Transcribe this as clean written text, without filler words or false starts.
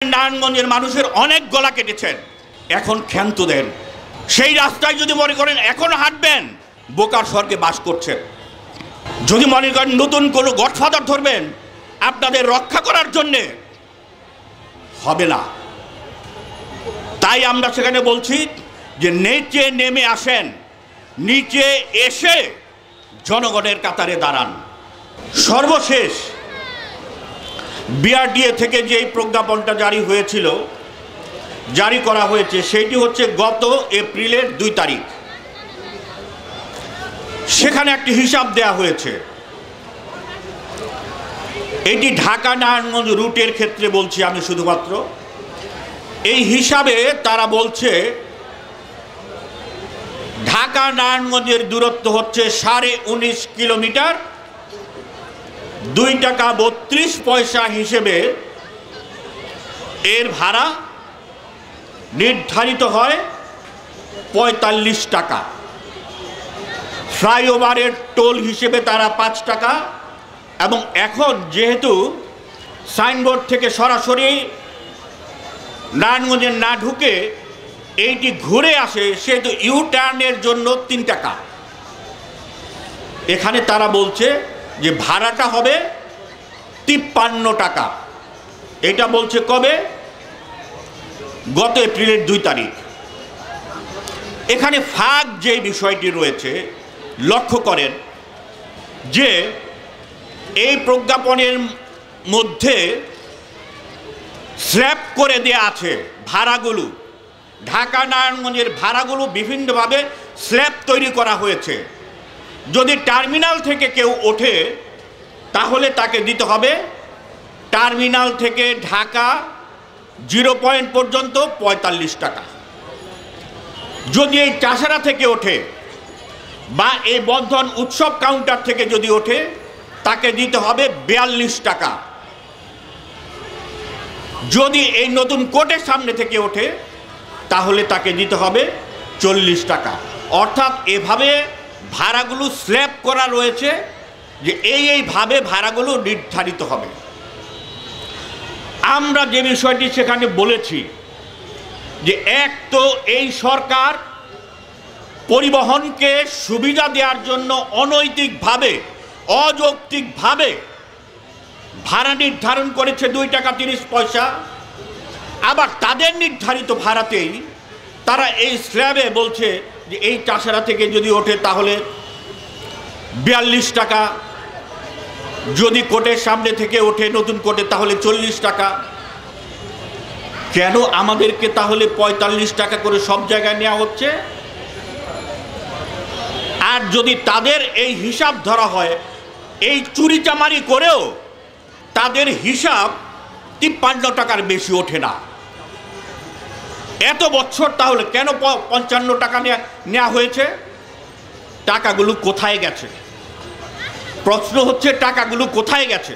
নারায়ণগঞ্জের মানুষের অনেক গলা কেটেছেন, এখন ক্ষান্ত দেন। সেই রাস্তায় যদি মনে করেন এখন হাঁটবেন, বোকার স্বর্গে বাস করছেন। যদি মনে করেন নতুন কোনো গডফাদার ধরবেন আপনাদের রক্ষা করার জন্যে, হবে না। তাই আমরা সেখানে বলছি যে নিচে নেমে আসেন, নিচে এসে জনগণের কাতারে দাঁড়ান। সর্বশেষ বিআরডিএ থেকে যেই প্রজ্ঞাপনটা জারি করা হয়েছে সেটি হচ্ছে গত এপ্রিলের 2 তারিখ। সেখানে একটি হিসাব দেয়া হয়েছে। এটি ঢাকা নারায়ণগঞ্জ রুটের ক্ষেত্রে বলছি আমি শুধুমাত্র। এই হিসাবে তারা বলছে ঢাকা নারায়ণগঞ্জের দূরত্ব হচ্ছে 19.5 কিলোমিটার। 2 টাকা 32 পয়সা হিসেবে এর ভাড়া নির্ধারিত হয় 45 টাকা। ফ্লাইওভারের টোল হিসেবে তারা 5 টাকা, এবং এখন যেহেতু সাইনবোর্ড থেকে সরাসরি নারায়ণগঞ্জে না ঢুকে এইটি ঘুরে আসে, সেহেতু ইউ টার্নের জন্য 3 টাকা। এখানে তারা বলছে যে ভাড়াটা হবে 53 টাকা। এটা বলছে কবে? গত এপ্রিলের 2 তারিখ। এখানে ফাঁক যে বিষয়টি রয়েছে লক্ষ্য করেন যে এই প্রজ্ঞাপনের মধ্যে স্ল্যাব করে দেয়া আছে ভাড়াগুলো। ঢাকা নারায়ণগঞ্জের ভাড়াগুলো বিভিন্নভাবে স্ল্যাব তৈরি করা হয়েছে। যদি টার্মিনাল থেকে কেউ ওঠে তাহলে তাকে দিতে হবে টার্মিনাল থেকে ঢাকা 0 পয়েন্ট পর্যন্ত 45 টাকা। যদি এই চাষারা থেকে ওঠে বা এই বন্ধন উৎসব কাউন্টার থেকে যদি ওঠে তাকে দিতে হবে 42 টাকা। যদি এই নতুন কোর্টের সামনে থেকে ওঠে তাহলে তাকে দিতে হবে 40 টাকা। অর্থাৎ এভাবে ভাড়াগুলো স্ল্যাব করা রয়েছে যে এইভাবে ভাড়াগুলো নির্ধারিত হবে। আমরা যে বিষয়টি সেখানে বলেছি যে এক তো এই সরকার পরিবহনকে সুবিধা দেওয়ার জন্য অনৈতিকভাবে অযৌক্তিকভাবে ভাড়া নির্ধারণ করেছে 2 টাকা 30 পয়সা। আবার তাদের নির্ধারিত ভাড়াতেই তারা এই স্ল্যাবে বলছে যে এই চাষারা থেকে যদি ওঠে তাহলে 42 টাকা, যদি কোর্টের সামনে থেকে ওঠে নতুন কোর্টে তাহলে 40 টাকা। কেন আমাদেরকে তাহলে 45 টাকা করে সব জায়গায় নেওয়া হচ্ছে? আর যদি তাদের এই হিসাব ধরা হয়, এই চুরিচামারি করেও তাদের হিসাব 53 টাকার বেশি ওঠে না। এত বছর তাহলে কেন 55 টাকা নেওয়া হয়েছে? টাকাগুলো কোথায় গেছে? প্রশ্ন হচ্ছে টাকাগুলো কোথায় গেছে?